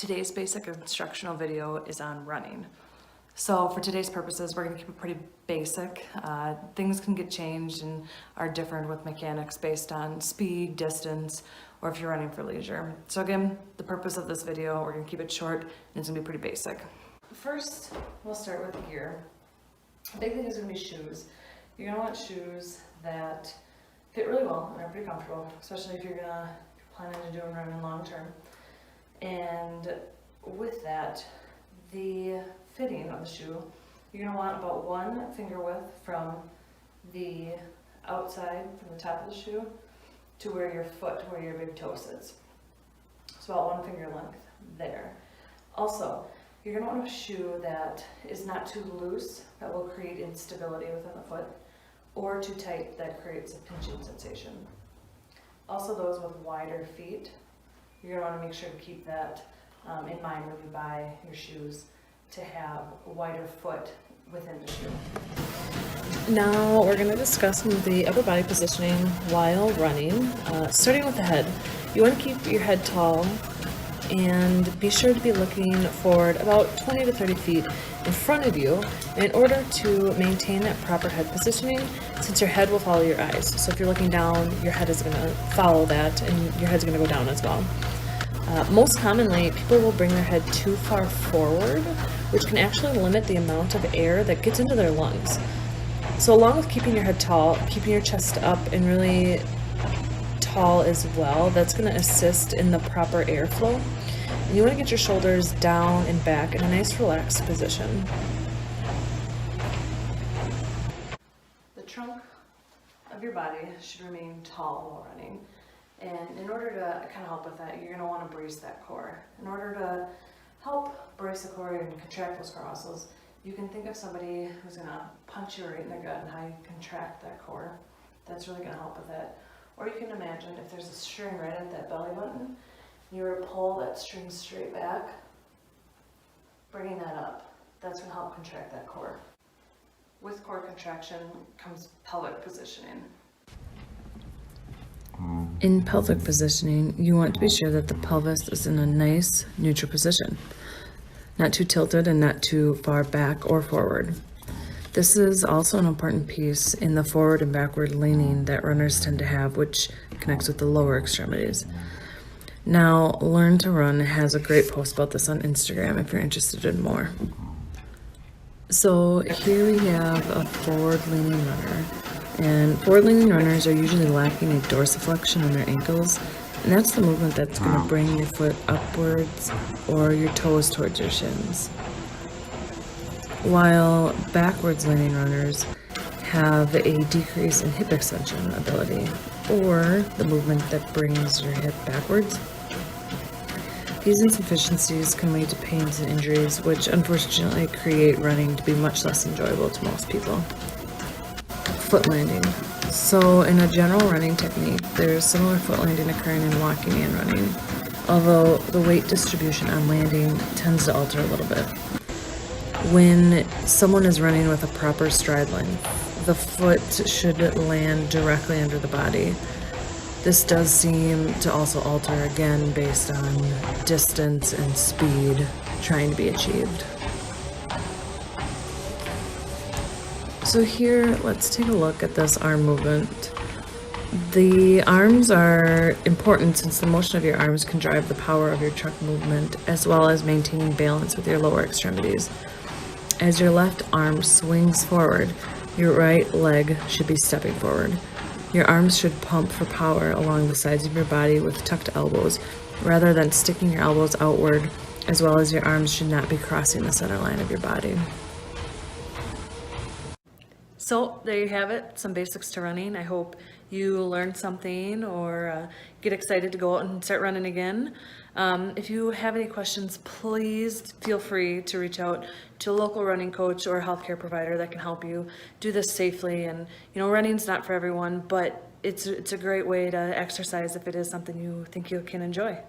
Today's basic instructional video is on running. So for today's purposes, we're going to keep it pretty basic. Things can get changed and are different with mechanics based on speed, distance, or if you're running for leisure. So again, the purpose of this video, we're going to keep it short and it's going to be pretty basic. First, we'll start with the gear. The big thing is going to be shoes. You're going to want shoes that fit really well and are pretty comfortable, especially if you're planning to do running long term. And with that, the fitting of the shoe, you're going to want about 1 finger width from the outside, from the top of the shoe, to where your big toe sits. So about 1 finger length there. Also, you're going to want a shoe that is not too loose, that will create instability within the foot, or too tight, that creates a pinching sensation. Also, those with wider feet, you're going to want to make sure to keep that in mind when you buy your shoes, to have a wider foot within the shoe. Now we're going to discuss some of the upper body positioning while running. Starting with the head, you want to keep your head tall and be sure to be looking forward about 20 to 30 feet in front of you in order to maintain that proper head positioning, since your head will follow your eyes. So if you're looking down, your head is going to follow that and your head's going to go down as well. Most commonly, people will bring their head too far forward, which can actually limit the amount of air that gets into their lungs. So along with keeping your head tall, keeping your chest up and really tall as well, that's going to assist in the proper airflow. And you want to get your shoulders down and back in a nice relaxed position. The trunk of your body should remain tall while running. And in order to kind of help with that, you're going to want to brace that core. In order to help brace the core and contract those core muscles, you can think of somebody who's going to punch you right in the gut and how you contract that core. That's really going to help with that. Or you can imagine if there's a string right at that belly button, you were to pull that string straight back, bringing that up. That's going to help contract that core. With core contraction comes pelvic positioning. In pelvic positioning, you want to be sure that the pelvis is in a nice, neutral position, not too tilted and not too far back or forward. This is also an important piece in the forward and backward leaning that runners tend to have, which connects with the lower extremities. Now, Learn to Run has a great post about this on Instagram if you're interested in more. So here we have a forward-leaning runner. And forward-leaning runners are usually lacking a dorsiflexion in their ankles, and that's the movement that's going to bring your foot upwards or your toes towards your shins. While backwards-leaning runners have a decrease in hip extension ability, or the movement that brings your hip backwards. These insufficiencies can lead to pains and injuries, which unfortunately create running to be much less enjoyable to most people. Foot landing. So in a general running technique, there's similar foot landing occurring in walking and running, although the weight distribution on landing tends to alter a little bit. When someone is running with a proper stride length, the foot should land directly under the body. This does seem to also alter again based on distance and speed trying to be achieved. So here, let's take a look at this arm movement. The arms are important since the motion of your arms can drive the power of your truck movement, as well as maintaining balance with your lower extremities. As your left arm swings forward, your right leg should be stepping forward. Your arms should pump for power along the sides of your body with tucked elbows, rather than sticking your elbows outward, as well as your arms should not be crossing the center line of your body. So there you have it, some basics to running. I hope you learned something or get excited to go out and start running again. If you have any questions, please feel free to reach out to a local running coach or a healthcare provider that can help you do this safely. And running's not for everyone, but it's a great way to exercise if it is something you think you can enjoy.